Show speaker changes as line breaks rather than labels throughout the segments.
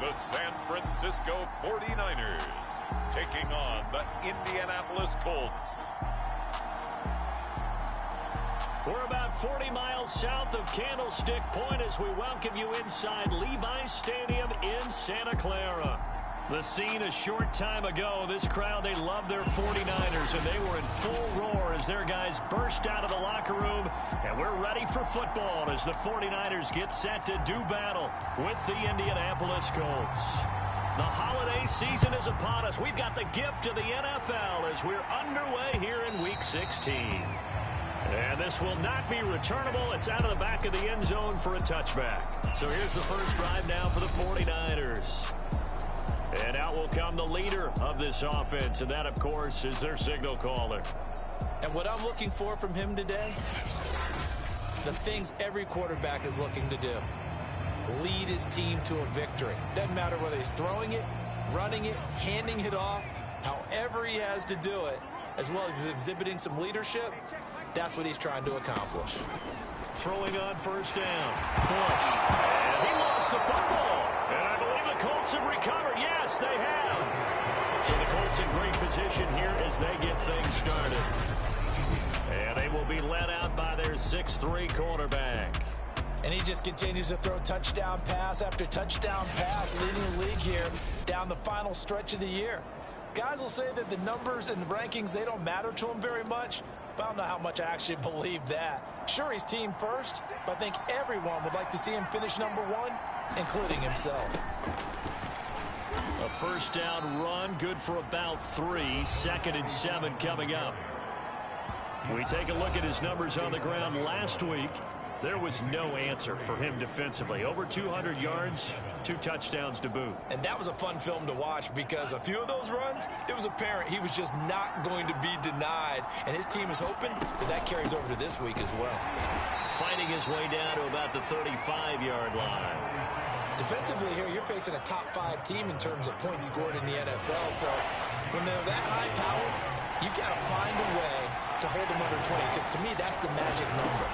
the San Francisco 49ers taking on the Indianapolis Colts.
We're about 40 miles south of Candlestick Point as we welcome you inside Levi's Stadium in Santa Clara. The scene a short time ago, this crowd, they love their 49ers, and they were in full roar as their guys burst out of the locker room. And we're ready for football as the 49ers get set to do battle with the Indianapolis Colts. The holiday season is upon us. We've got the gift of the NFL as we're underway here in Week 16. And this will not be returnable. It's out of the back of the end zone for a touchback. So here's the first drive now for the 49ers. And out will come the leader of this offense, and that, of course, is their signal caller.
And what I'm looking for from him today, the things every quarterback is looking to do. Lead his team to a victory. Doesn't matter whether he's throwing it, running it, handing it off, however he has to do it, as well as exhibiting some leadership, that's what he's trying to accomplish.
Throwing on first down. Bush. And he lost the football. And I believe the Colts have recovered. Yes, they have. So the Colts in great position here as they get things started. And they will be led out by their 6'3" quarterback.
And he just continues to throw touchdown pass after touchdown pass, leading the league here down the final stretch of the year. Guys will say that the numbers and the rankings, they don't matter to him very much. But I don't know how much I actually believe that. Sure, he's team first, but I think everyone would like to see him finish number one, including himself.
A first down run, good for about 3. 2nd and 7 coming up. We take a look at his numbers on the ground last week. There was no answer for him defensively. Over 200 yards, 2 touchdowns to boot.
And that was a fun film to watch because a few of those runs, it was apparent he was just not going to be denied. And his team is hoping that that carries over to this week as well.
Fighting his way down to about the 35-yard line.
Defensively here, you're facing a top 5 team in terms of points scored in the NFL. So when they're that high powered, you've got to find a way to hold them under 20, because to me, that's the magic number.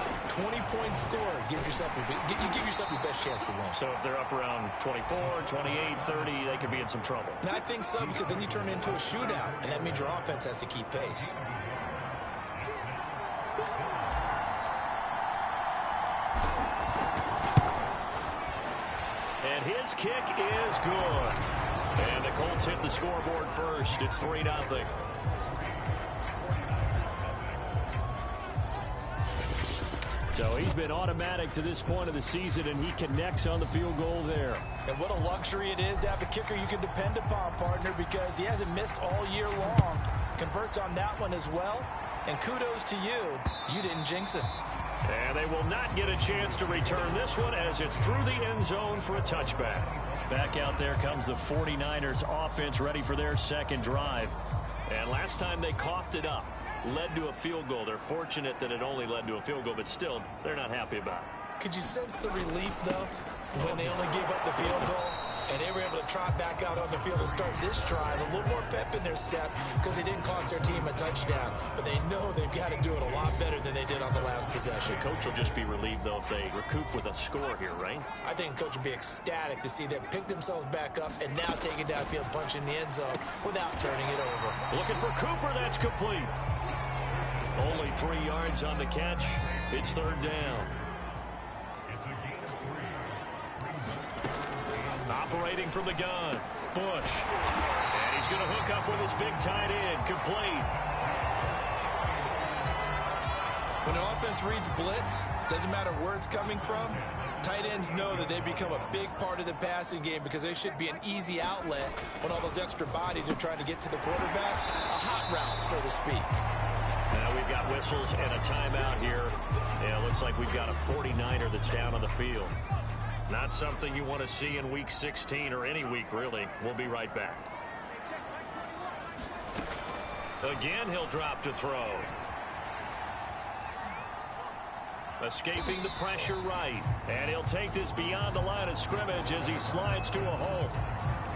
20 points scored gives yourself you give yourself your best chance to win.
So if they're up around 24, 28, 30, they could be in some trouble.
And I think so, because then you turn it into a shootout, and that means your offense has to keep pace.
And his kick is good. And the Colts hit the scoreboard first. It's 3-0. So he's been automatic to this point of the season, and he connects on the field goal there.
And what a luxury it is to have a kicker you can depend upon, partner, because he hasn't missed all year long. Converts on that one as well. And kudos to you. You didn't jinx him.
And they will not get a chance to return this one as it's through the end zone for a touchback. Back out there comes the 49ers offense ready for their second drive. And last time they coughed it up. Led to a field goal. They're fortunate that it only led to a field goal, but still, they're not happy about it.
Could you sense the relief, though, when they only gave up the field goal and they were able to trot back out on the field and start this drive? A little more pep in their step because they didn't cost their team a touchdown, but they know they've got to do it a lot better than they did on the last possession.
The coach will just be relieved, though, if they recoup with a score here, right?
I think the coach will be ecstatic to see them pick themselves back up and now take it downfield, punch in the end zone without turning it over.
Looking for Cooper. That's complete. Only 3 yards on the catch. It's 3rd down. Operating from the gun. Bush. And he's going to hook up with his big tight end. Complete.
When an offense reads blitz, doesn't matter where it's coming from, tight ends know that they become a big part of the passing game because they should be an easy outlet when all those extra bodies are trying to get to the quarterback. A hot route, so to speak.
Now we've got whistles and a timeout here. Yeah, looks like we've got a 49er that's down on the field. Not something you want to see in Week 16 or any week, really. We'll be right back. Again, he'll drop to throw. Escaping the pressure right. And he'll take this beyond the line of scrimmage as he slides to a hole.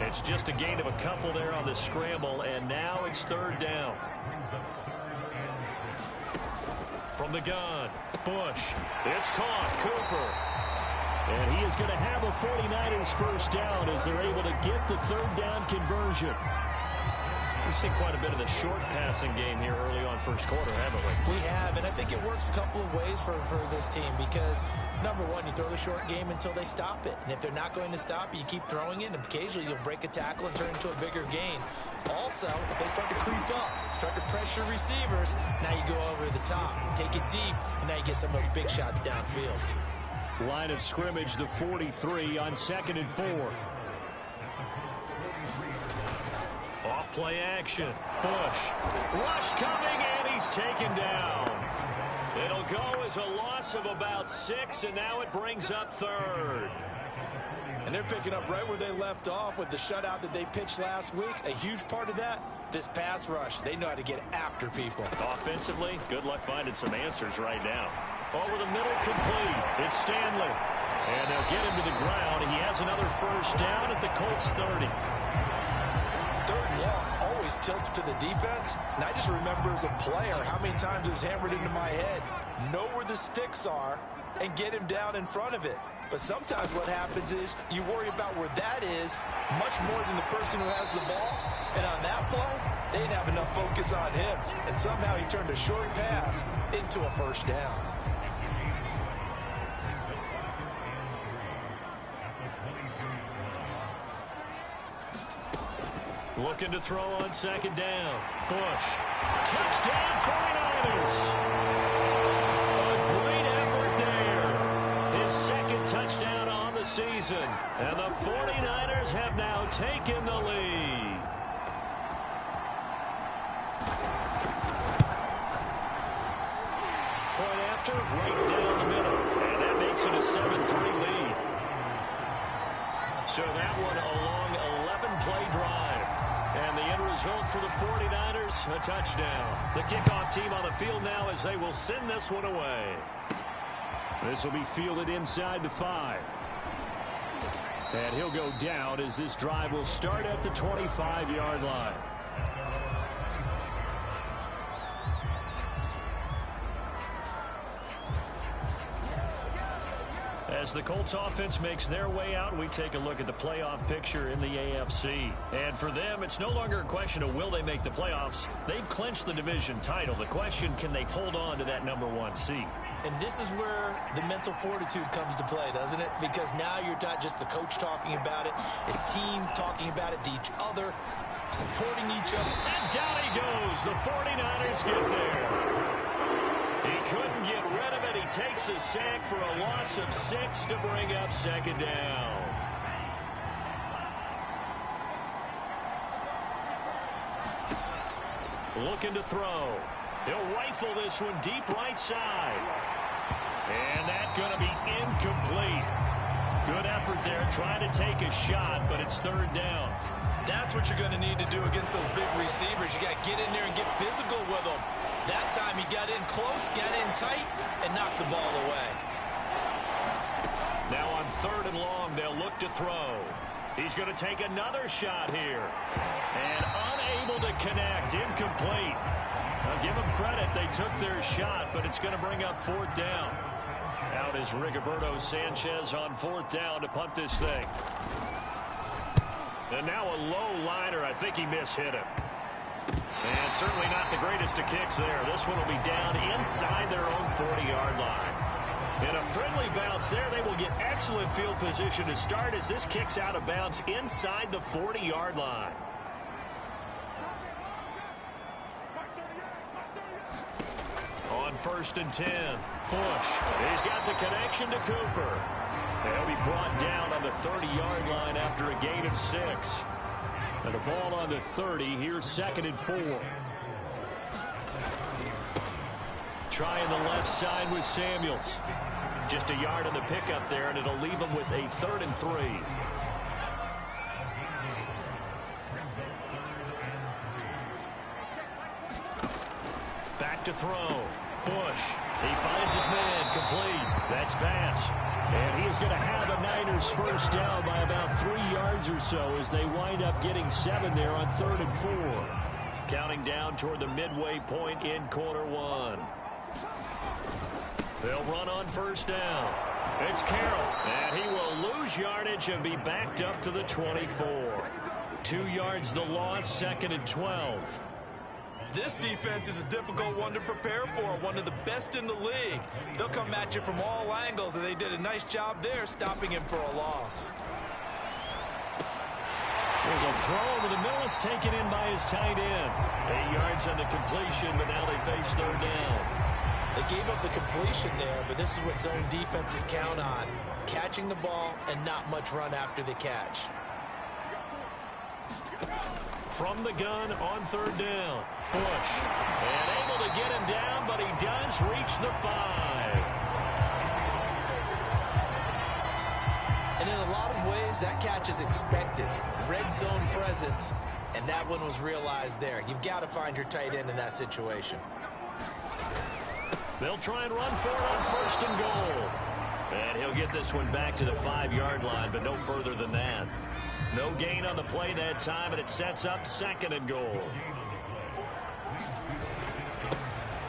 It's just a gain of a couple there on the scramble, and now it's 3rd down. From the gun, Bush. It's caught. Cooper. And he is going to have a 49ers first down as they're able to get the third down conversion. We've seen quite a bit of the short passing game here early on first quarter, haven't we?
We have, and I think it works a couple of ways for this team because, number one, you throw the short game until they stop it. And if they're not going to stop it, you keep throwing it, and occasionally you'll break a tackle and turn it into a bigger gain. Also, if they start to creep up, start to pressure receivers, now you go over the top, take it deep, and now you get some of those big shots downfield.
Line of scrimmage, the 43 on 2nd and 4. Off play action. Bush. Rush coming, and he's taken down. It'll go as a loss of about 6, and now it brings up 3rd.
And they're picking up right where they left off with the shutout that they pitched last week. A huge part of that, this pass rush. They know how to get after people.
Offensively, good luck finding some answers right now. Over the middle, complete. It's Stanley. And they'll get him to the ground. He has another first down at the Colts 30.
3rd and long always tilts to the defense. And I just remember as a player how many times it was hammered into my head. Know where the sticks are and get him down in front of it. But sometimes what happens is you worry about where that is much more than the person who has the ball. And on that play, they didn't have enough focus on him. And somehow he turned a short pass into a first down.
Looking to throw on 2nd down. Bush. Touchdown 49ers. A great effort there. His 2nd touchdown on the season. And the 49ers have now taken the lead. Point after, right down the middle. And that makes it a 7-3 lead. So that one a long 11-play drive. And the end result for the 49ers, a touchdown. The kickoff team on the field now as they will send this one away. This will be fielded inside the 5. And he'll go down as this drive will start at the 25-yard line. As the Colts offense makes their way out, we take a look at the playoff picture in the AFC. And for them, it's no longer a question of will they make the playoffs. They've clinched the division title. The question, can they hold on to that number 1 seed?
And this is where the mental fortitude comes to play, doesn't it? Because now you're not just the coach talking about it, his team talking about it to each other, supporting each other.
And down he goes. The 49ers get there. He couldn't get rid of it. He takes a sack for a loss of 6 to bring up 2nd down. Looking to throw. He'll rifle this one deep right side. And that's going to be incomplete. Good effort there trying to take a shot, but it's 3rd down.
That's what you're going to need to do against those big receivers. You got to get in there and get physical with them. That time he got in close, got in tight, and knocked the ball away.
Now on 3rd and long, they'll look to throw. He's going to take another shot here. And unable to connect, incomplete. I'll give them credit, they took their shot, but it's going to bring up 4th down. Out is Rigoberto Sanchez on 4th down to punt this thing. And now a low liner, I think he mishit him. And certainly not the greatest of kicks there. This one will be down inside their own 40-yard line. In a friendly bounce there, they will get excellent field position to start as this kicks out of bounds inside the 40-yard line. On 1st and 10, Bush. He's got the connection to Cooper. He'll be brought down on the 30-yard line after a gain of 6. And a ball on the 30. Here's 2nd and 4. Trying the left side with Samuels. Just a yard on the pickup there, and it'll leave him with a 3rd and 3. Back to throw. Bush. He finds his man. Complete. That's Bass. And he is going to have a Niners first down by about 3 yards or so as they wind up getting 7 there on 3rd and 4. Counting down toward the midway point in quarter 1. They'll run on 1st down. It's Carroll, and he will lose yardage and be backed up to the 24. 2 yards the loss, 2nd and 12.
This defense is a difficult one to prepare for, one of the best in the league. They'll come at you from all angles, and they did a nice job there stopping him for a loss.
There's a throw over the middle. It's taken in by his tight end. 8 yards on the completion, but now they face 3rd down.
They gave up the completion there, but this is what zone defenses count on. Catching the ball and not much run after the catch.
From the gun on 3rd down. Bush. And able to get him down, but he does reach the 5.
And in a lot of ways, that catch is expected. Red zone presence, and that one was realized there. You've got to find your tight end in that situation.
They'll try and run for it on 1st and goal. And he'll get this one back to the 5-yard line, but no further than that. No gain on the play that time, and it sets up 2nd and goal.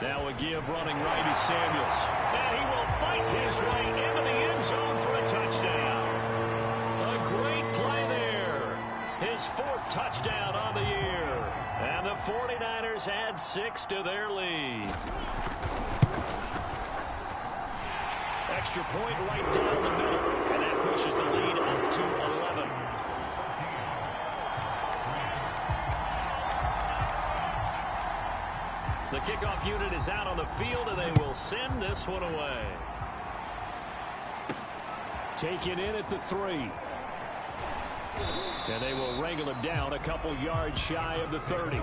Now a give running right is Samuels. And he will fight his way into the end zone for a touchdown. A great play there. His 4th touchdown on the year. And the 49ers add 6 to their lead. Extra point right down the middle. And that pushes the lead up to 11. The kickoff unit is out on the field, and they will send this one away. Taken in at the 3. And they will wrangle him down a couple yards shy of the 30.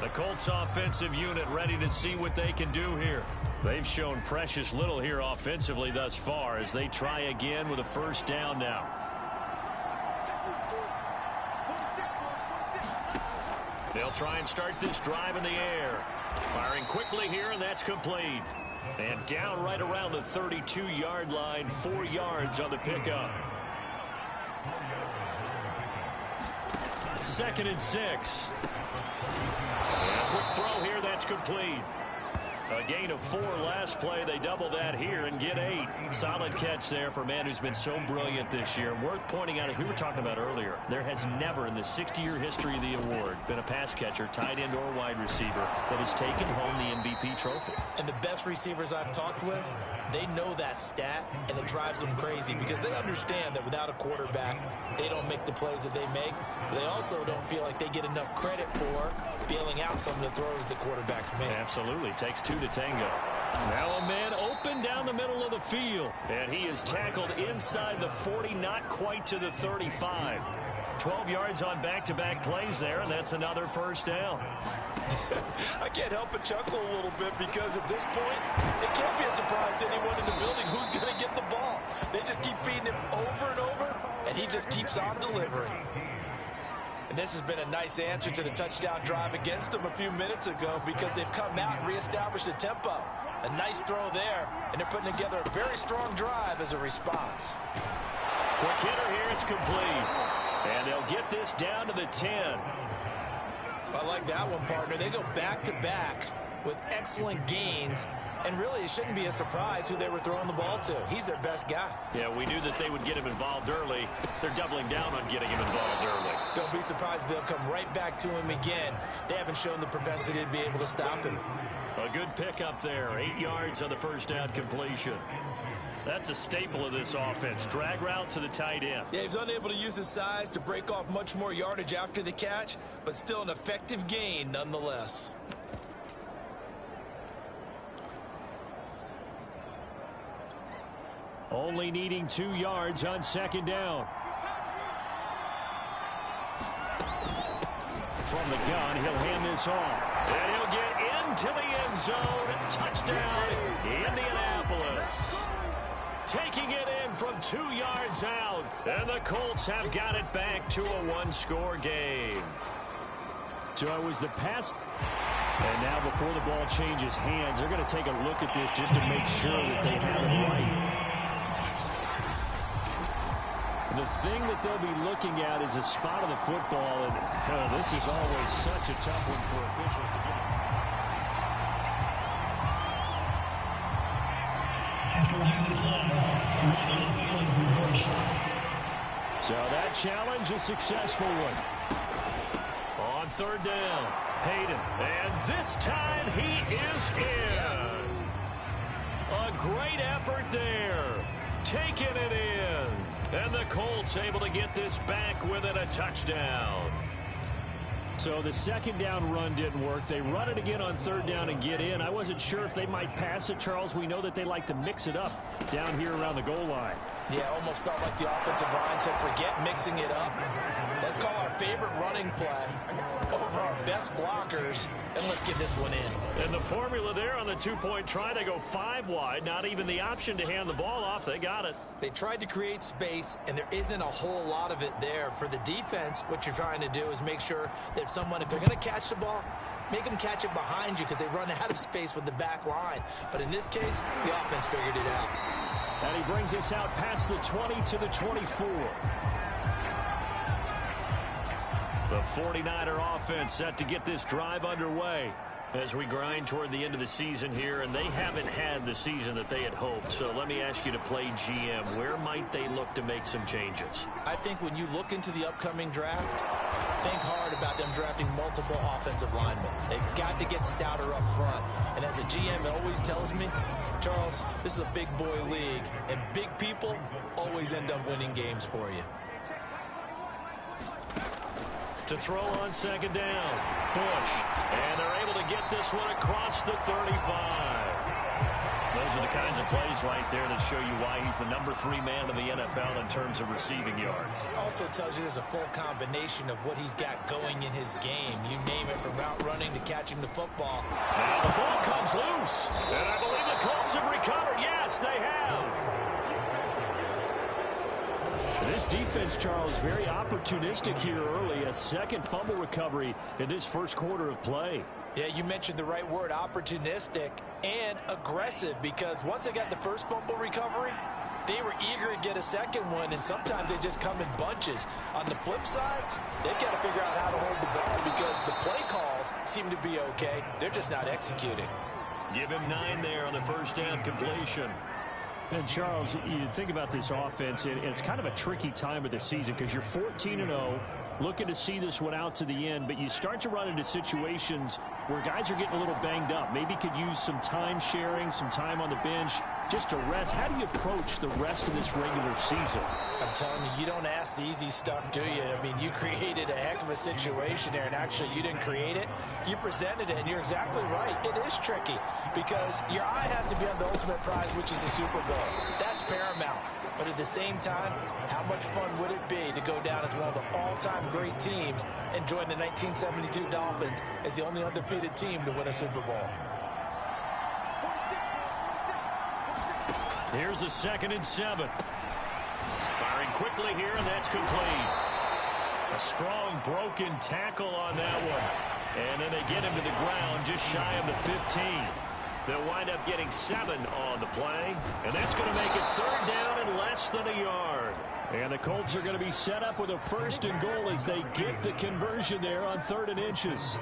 The Colts offensive unit ready to see what they can do here. They've shown precious little here offensively thus far as they try again with a 1st down now. They'll try and start this drive in the air. Firing quickly here, and that's complete. And down right around the 32-yard line, 4 yards on the pickup. 2nd and 6. And a quick throw here, that's complete. A gain of 4 last play. They double that here and get 8. Solid catch there for a man who's been so brilliant this year. Worth pointing out, as we were talking about earlier, there has never in the 60-year history of the award been a pass catcher, tight end or wide receiver that has taken home the MVP trophy. And the best receivers I've talked with, they know that stat, and it drives them crazy because they understand that without a quarterback, they don't make the plays that they make. They also don't feel like they get enough credit for bailing out some of the throws the quarterbacks make. Absolutely. Takes 2 to tango. Now a man open down the middle of the field. And he is tackled inside the 40, not quite to the 35. 12 yards on back-to-back plays there, and that's another 1st down. I can't help but chuckle a little bit because at this point, it can't be a surprise to anyone in the building who's going to get the ball. They just keep feeding him over and over, and he just keeps on delivering. And this has been a nice answer to the touchdown drive against them a few minutes ago because they've come out and reestablished the tempo. A nice throw there, and they're putting together a very strong drive as a response. Quick hitter here, it's complete. And they'll get this down to the 10. I like that one, partner. They go back-to-back with excellent gains. And really, it shouldn't be a surprise who they were throwing the ball to. He's their best guy. Yeah, we knew that they would get him involved early. They're doubling down on getting him involved early. Don't be surprised if they'll come right back to him again. They haven't shown the propensity to be able to stop him. A good pickup there. 8 yards on the 1st down completion. That's a staple of this offense. Drag route to the tight end. Yeah, he's unable to use his size to break off much more yardage after the catch, but still an effective gain nonetheless. Only needing 2 yards on 2nd down. From the gun, he'll hand this off. And he'll get into the end zone. Touchdown, Indianapolis. Taking it in from 2 yards out. And the Colts have got it back to a 1-score game. So it was the pass. And now before the ball changes hands, they're going to take a look at this just to make sure that they have it right. The thing that they'll be looking at is a spot of the football, and this is always such a tough one for officials to get. So that challenge, a successful one. On third down, Hayden. And this time he is in.
Yes.
A great effort there. Taking it in. And the Colts able to get this back within a touchdown. So the second down run didn't work. They run it again on third down and get in. I wasn't sure if they might pass it, Charles. We know that they like to mix it up down here around the goal line.
Yeah, almost felt like the offensive line said, forget mixing it up. Let's call our favorite running play over our best blockers, and let's get this one in.
And the formula there on the two-point try to go 5 wide. Not even the option to hand the ball off. They got it.
They tried to create space, and there isn't a whole lot of it there. For the defense, what you're trying to do is make sure that if they're going to catch the ball, make them catch it behind you because they run out of space with the back line. But in this case, the offense figured it out.
And he brings us out past the 20 to the 24. The 49er offense set to get this drive underway as we grind toward the end of the season here, and they haven't had the season that they had hoped. So let me ask you to play GM. Where might they look to make some changes?
I think when you look into the upcoming draft, think hard about them drafting multiple offensive linemen. They've got to get stouter up front. And as a GM, it always tells me, Charles, this is a big boy league, and big people always end up winning games for you.
To throw on second down, Bush. And they're able to get this one across the 35. Those are the kinds of plays right there that show you why he's the #3 man in the NFL in terms of receiving yards.
Also tells you there's a full combination of what he's got going in his game. You name it, from route running to catching the football.
Now the ball comes loose. And I believe the Colts have recovered. Yes, they have. This defense, Charles, very opportunistic here early. A second fumble recovery in this first quarter of play.
Yeah, you mentioned the right word, opportunistic and aggressive, because once they got the first fumble recovery, they were eager to get a second one, and sometimes they just come in bunches. On the flip side, they've got to figure out how to hold the ball because the play calls seem to be okay. They're just not executing.
Give him 9 there on the first down completion. And, Charles, you think about this offense, and it's kind of a tricky time of the season because you're 14-0, looking to see this one out to the end, but you start to run into situations where guys are getting a little banged up. Maybe could use some time sharing, some time on the bench just to rest. How do you approach the rest of this regular season?
I'm telling you, you don't ask the easy stuff, do you? I mean, you created a heck of a situation there, and actually you didn't create it. You presented it, and you're exactly right. It is tricky because your eye has to be on the ultimate prize, which is the Super Bowl. That's paramount. But at the same time, how much fun would it be to go down as one of the all-time great teams and join the 1972 Dolphins as the only undefeated team to win a Super Bowl?
Here's a 2nd and 7. Firing quickly here, and that's complete. A strong broken tackle on that one. And then they get him to the ground just shy of the 15. They'll wind up getting 7 on the play. And that's going to make it 3rd down and less than a yard. And the Colts are going to be set up with a 1st and goal as they get the conversion there on 3rd and inches.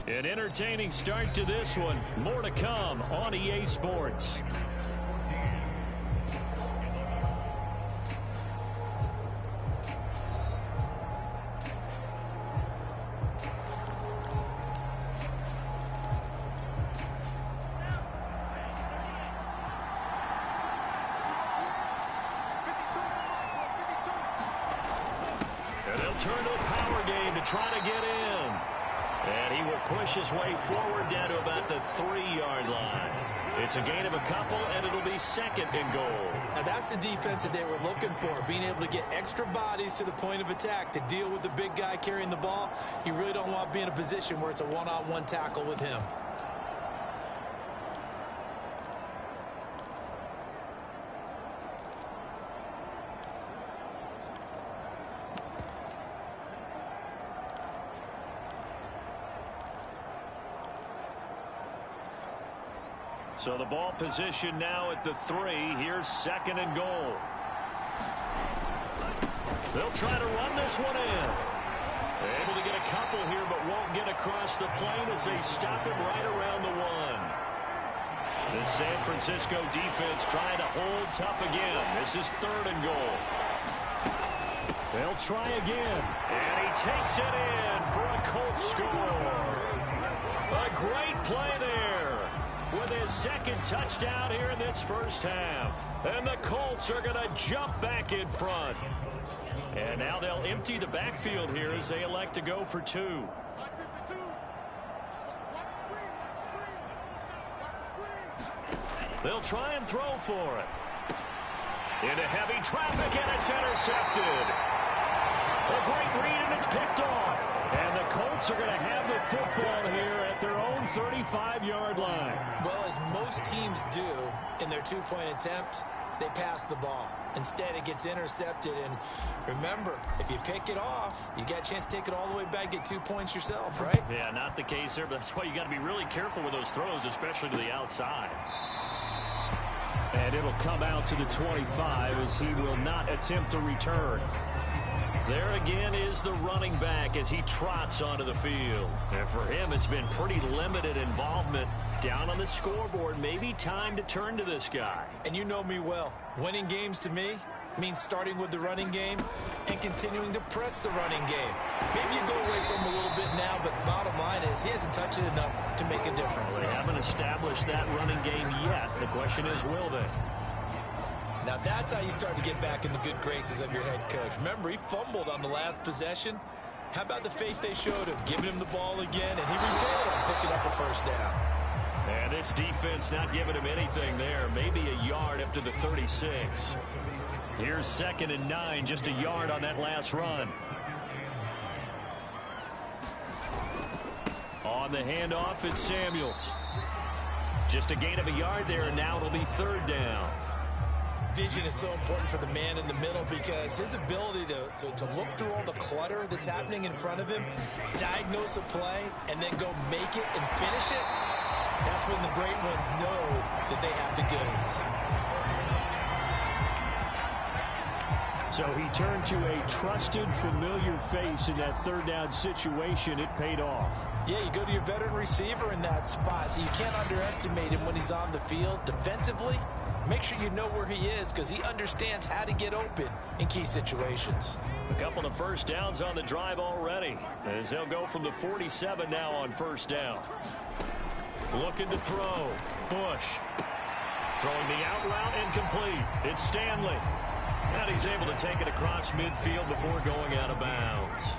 An entertaining start to this one. More to come on EA Sports. And they'll turn to a power game to try to get in. And he will push his way forward down to about the 3-yard line. It's a gain of a couple, and it'll be 2nd and goal.
Now that's the defense that they were looking for, being able to get extra bodies to the point of attack to deal with the big guy carrying the ball. You really don't want to be in a position where it's a one-on-one tackle with him.
So the ball position now at the 3. Here's 2nd and goal. They'll try to run this one in. Able to get a couple here, but won't get across the plane as they stop him right around the 1. The San Francisco defense trying to hold tough again. This is 3rd and goal. They'll try again. And he takes it in for a Colts score. A great play there with his 2nd touchdown here in this first half. And the Colts are going to jump back in front. And now they'll empty the backfield here as they elect to go for 2. They'll try and throw for it. Into heavy traffic, and it's intercepted. A great read, and it's picked off. And the Colts are going to have the football here at their own 35-yard line.
Well, as most teams do in their 2-point attempt, they pass the ball. Instead, it gets intercepted. And remember, if you pick it off, you got a chance to take it all the way back, get 2 points yourself, right?
Yeah, not the case there, but that's why you got to be really careful with those throws, especially to the outside. And it'll come out to the 25 as he will not attempt to return. There again is the running back as he trots onto the field. And for him, it's been pretty limited involvement down on the scoreboard. Maybe time to turn to this guy.
And you know me well. Winning games to me means starting with the running game and continuing to press the running game. Maybe you go away from him a little bit now, but the bottom line is he hasn't touched it enough to make a difference.
They haven't established that running game yet. The question is, will they?
Now that's how you start to get back in the good graces of your head coach. Remember, he fumbled on the last possession. How about the faith they showed him, giving him the ball again, and he repaid him, picking up a first down.
And this defense not giving him anything there. Maybe a yard up to the 36. Here's 2nd and 9, just a yard on that last run. On the handoff, it's Samuels. Just a gain of a yard there, and now it'll be 3rd down.
Vision is so important for the man in the middle because his ability to look through all the clutter that's happening in front of him, diagnose a play, and then go make it and finish it, that's when the great ones know that they have the goods.
So he turned to a trusted, familiar face in that 3rd down situation. It paid off.
Yeah, you go to your veteran receiver in that spot, so you can't underestimate him when he's on the field defensively. Make sure you know where he is because he understands how to get open in key situations.
A couple of first downs on the drive already as they'll go from the 47 now on 1st down. Looking to throw. Bush. Throwing the out route incomplete. It's Stanley. And he's able to take it across midfield before going out of bounds.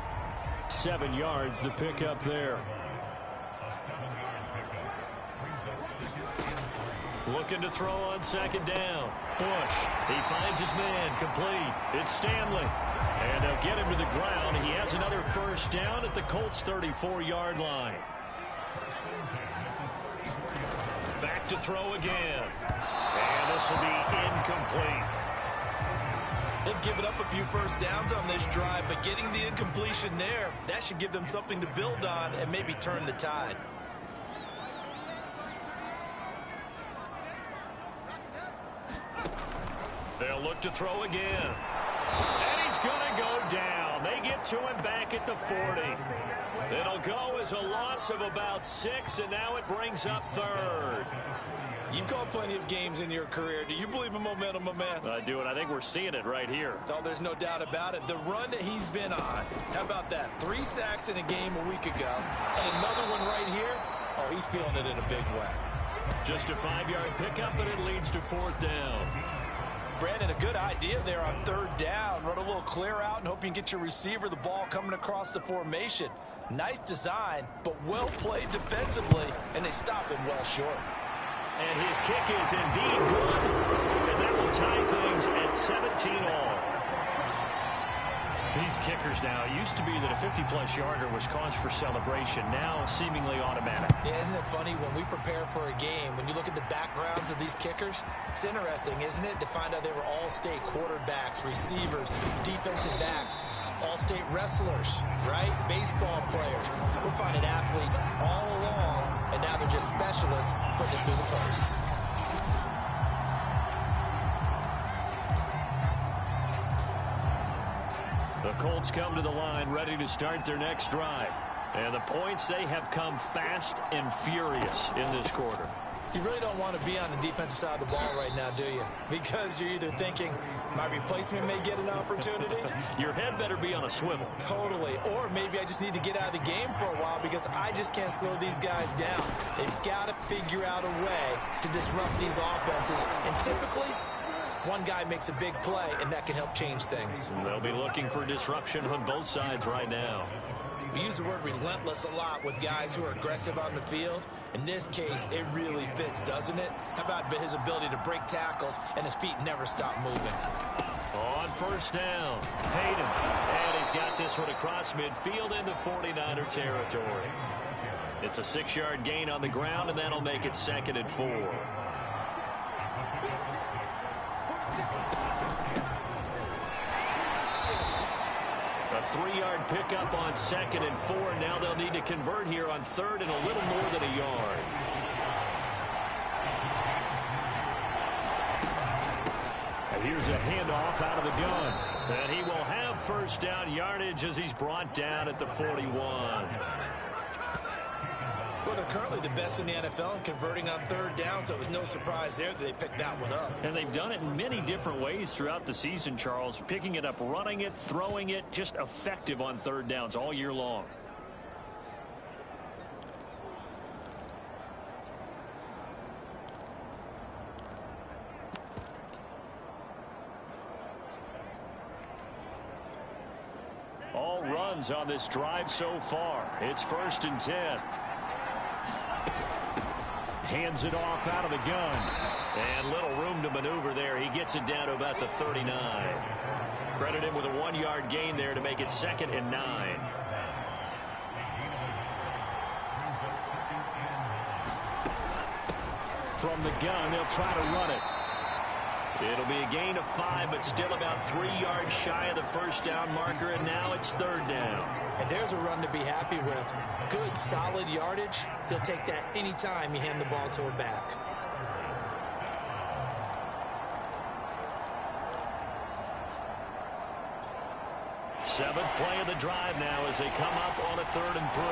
7 yards, the pickup there. Looking to throw on 2nd down. Bush. He finds his man. Complete. It's Stanley. And they'll get him to the ground. He has another first down at the Colts' 34-yard line. Back to throw again. And this will be incomplete.
They've given up a few first downs on this drive, but getting the incompletion there, that should give them something to build on and maybe turn the tide.
They'll look to throw again. And he's going to go down. They get to him back at the 40. It'll go as a loss of about 6, and now it brings up 3rd.
You've called plenty of games in your career. Do you believe in momentum, my man?
I do, and I think we're seeing it right here.
Oh, there's no doubt about it. The run that he's been on, how about that? 3 sacks in a game a week ago, and another one right here. Oh, he's feeling it in a big way.
Just a 5-yard pickup, and it leads to 4th down.
Brandon, a good idea there on 3rd down. Run a little clear out and hope you can get your receiver the ball coming across the formation. Nice design, but well played defensively, and they stop him well short.
And his kick is indeed good. And that will tie things at 17 all. These kickers now, it used to be that a 50-plus yarder was cause for celebration. Now seemingly automatic.
Yeah, isn't it funny when we prepare for a game, when you look at the backgrounds of these kickers, it's interesting, isn't it, to find out they were all-state quarterbacks, receivers, defensive backs, all-state wrestlers, right? Baseball players. We're finding athletes all along, and now they're just specialists putting it through the posts.
Colts come to the line ready to start their next drive. And the points, they have come fast and furious in this quarter.
You really don't want to be on the defensive side of the ball right now, do you? Because you're either thinking, my replacement may get an opportunity.
Your head better be on a swivel.
Totally. Or maybe I just need to get out of the game for a while because I just can't slow these guys down. They've got to figure out a way to disrupt these offenses. And typically, one guy makes a big play, and that can help change things.
They'll be looking for disruption on both sides right now.
We use the word relentless a lot with guys who are aggressive on the field. In this case, it really fits, doesn't it? How about his ability to break tackles and his feet never stop moving?
On first down, Hayden. And he's got this one across midfield into 49er territory. It's a 6-yard gain on the ground, and that'll make it 2nd and 4. A 3-yard pickup on 2nd and 4. Now they'll need to convert here on 3rd and a little more than a yard. And here's a handoff out of the gun. And he will have first down yardage as he's brought down at the 41.
Well, they're currently the best in the NFL in converting on 3rd down, so it was no surprise there that they picked that one up.
And they've done it in many different ways throughout the season, Charles. Picking it up, running it, throwing it, just effective on 3rd downs all year long. All runs on this drive so far. It's 1st and 10. Hands it off out of the gun. And little room to maneuver there. He gets it down to about the 39. Credit him with a 1-yard gain there to make it 2nd and 9. From the gun, they'll try to run it. It'll be a gain of 5, but still about 3 yards shy of the first down marker, and now it's 3rd down.
And there's a run to be happy with. Good, solid yardage. They'll take that anytime you hand the ball to a back.
Seventh play of the drive now as they come up on a 3rd and 3.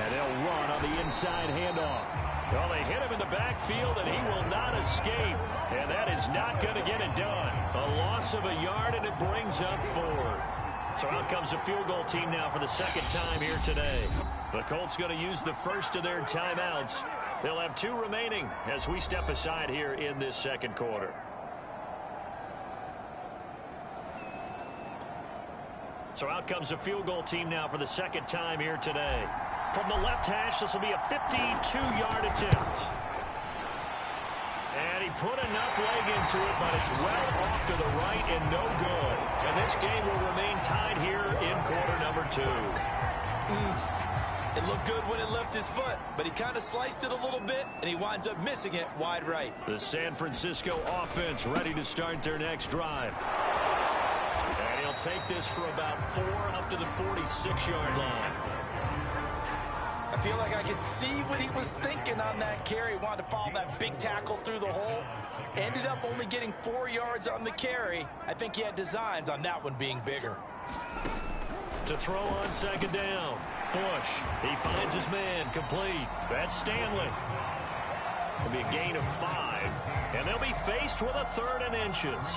And they'll run on the inside handoff. Well, they hit him in the backfield, and he will not escape. And that is not going to get it done. A loss of a yard, and it brings up 4th. So out comes the field goal team now for the 2nd time here today. The Colts going to use the first of their timeouts. They'll have 2 remaining as we step aside here in this 2nd quarter. So out comes the field goal team now for the 2nd time here today. From the left hash, this will be a 52-yard attempt. And he put enough leg into it, but it's well off to the right and no good. And this game will remain tied here in quarter number 2.
It looked good when it left his foot, but he kind of sliced it a little bit, and he winds up missing it wide right.
The San Francisco offense ready to start their next drive. And he'll take this for about 4 up to the 46-yard line.
I feel like I could see what he was thinking on that carry. Wanted to follow that big tackle through the hole. Ended up only getting 4 yards on the carry. I think he had designs on that one being bigger.
To throw on 2nd down. Bush. He finds his man. Complete. That's Stanley. It'll be a gain of 5. And they'll be faced with a 3rd and inches.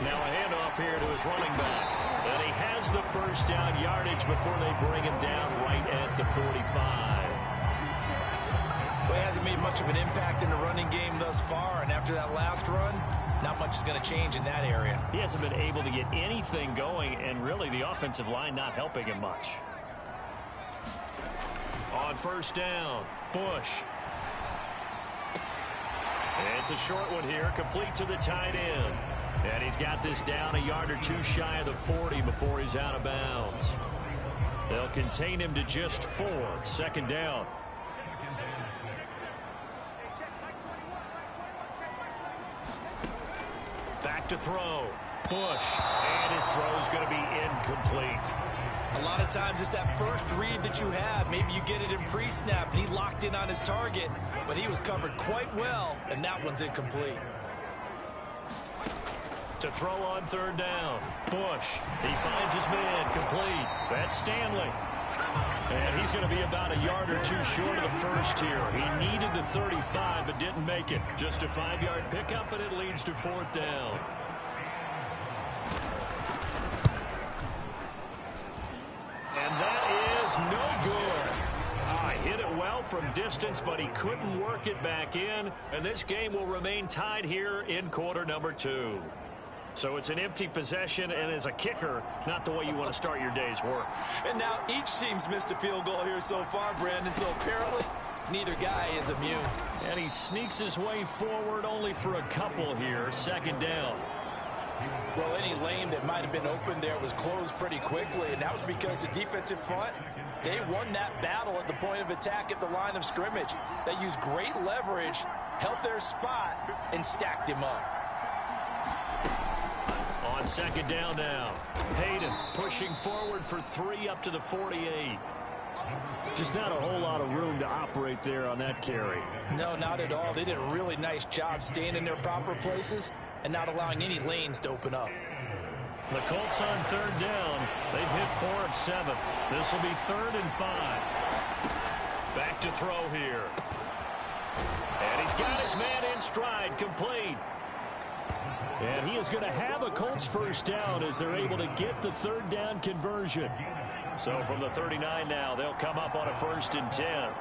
Now a handoff here to his running back. And he has the first down yardage before they bring him down right at the 45.
Well, he hasn't made much of an impact in the running game thus far, and after that last run, not much is going to change in that area.
He hasn't been able to get anything going, and really the offensive line not helping him much. On first down, Bush. It's a short one here, complete to the tight end. And he's got this down a yard or 2 shy of the 40 before he's out of bounds. They'll contain him to just 4. 2nd down. Back to throw. Bush. And his throw is going to be incomplete.
A lot of times it's that first read that you have. Maybe you get it in pre-snap, and he locked in on his target, but he was covered quite well, and that one's incomplete.
To throw on third down. Bush. He finds his man. Complete. That's Stanley. And he's going to be about a yard or two short of the first here. He needed the 35 but didn't make it. Just a 5-yard pickup, and it leads to fourth down. And that is no good. Hit it well from distance, but he couldn't work it back in. And this game will remain tied here in quarter number 2. So it's an empty possession, and as a kicker, not the way you want to start your day's work.
And now each team's missed a field goal here so far, Brandon, so apparently neither guy is immune.
And he sneaks his way forward only for a couple here. Second down.
Well, any lane that might have been open there was closed pretty quickly, and that was because the defensive front, they won that battle at the point of attack at the line of scrimmage. They used great leverage, held their spot, and stacked him up.
On second down now. Hayden pushing forward for 3 up to the 48. Just not a whole lot of room to operate there on that carry.
No, not at all. They did a really nice job staying in their proper places and not allowing any lanes to open up.
The Colts on third down. They've hit 4 of 7. This will be 3rd and 5. Back to throw here. And he's got his man in stride, complete. And he is going to have a Colts first down as they're able to get the third down conversion. So from the 39 now, they'll come up on a 1st and 10.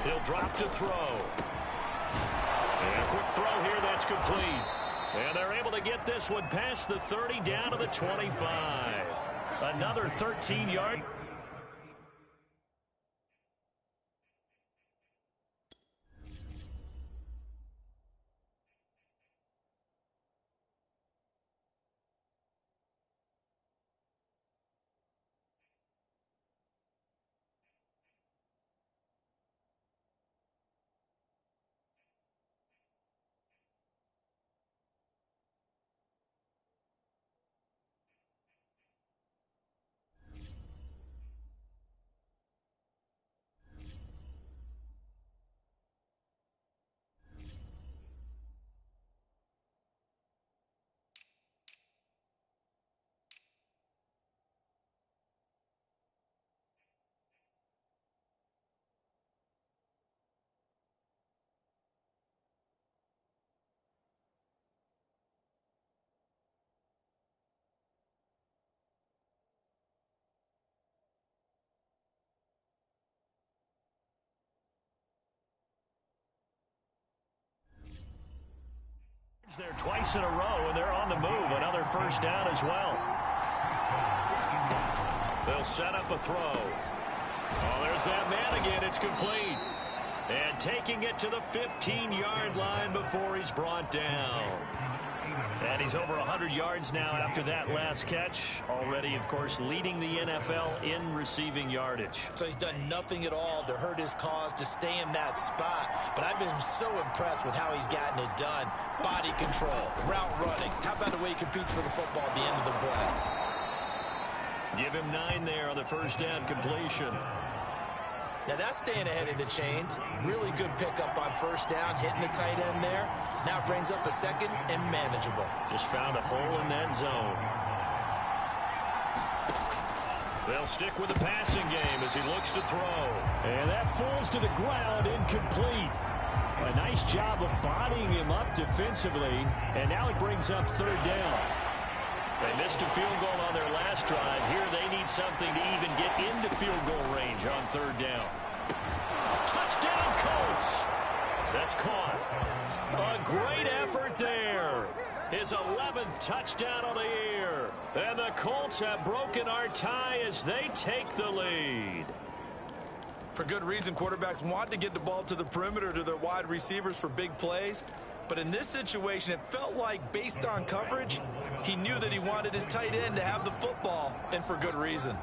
He'll drop to throw. And a quick throw here, that's complete. And they're able to get this one past the 30 down to the 25. Another 13-yard. There twice in a row, and they're on the move. Another first down as well. They'll set up a throw. Oh, there's that man again. It's complete. And taking it to the 15-yard line before he's brought down. And he's over 100 yards now after that last catch. Already, of course, leading the NFL in receiving yardage.
So he's done nothing at all to hurt his cause, to stay in that spot. But I've been so impressed with how he's gotten it done. Body control, route running. How about the way he competes for the football at the end of the play?
Give him 9 there on the first down completion.
Now that's staying ahead of the chains. Really good pickup on first down, hitting the tight end there. Now brings up a second and manageable.
Just found a hole in that zone. They'll stick with the passing game as he looks to throw. And that falls to the ground, incomplete. A nice job of bodying him up defensively. And now he brings up third down. They missed a field goal on their last drive. Here they need something to even get into field goal range on third down. Touchdown, Colts! That's caught. A great effort there. His 11th touchdown of the year. And the Colts have broken our tie as they take the lead.
For good reason, quarterbacks want to get the ball to the perimeter to their wide receivers for big plays. But in this situation, it felt like, based on coverage, he knew that he wanted his tight end to have the football, and for good reason.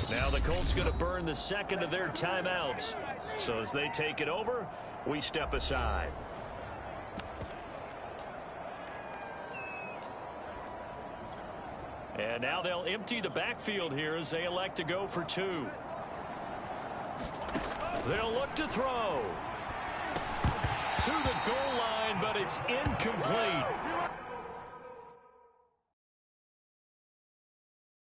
Now the Colts going to burn the second of their timeouts. So as they take it over, we step aside. And now they'll empty the backfield here as they elect to go for two. They'll look to throw. To the goal line, but it's incomplete.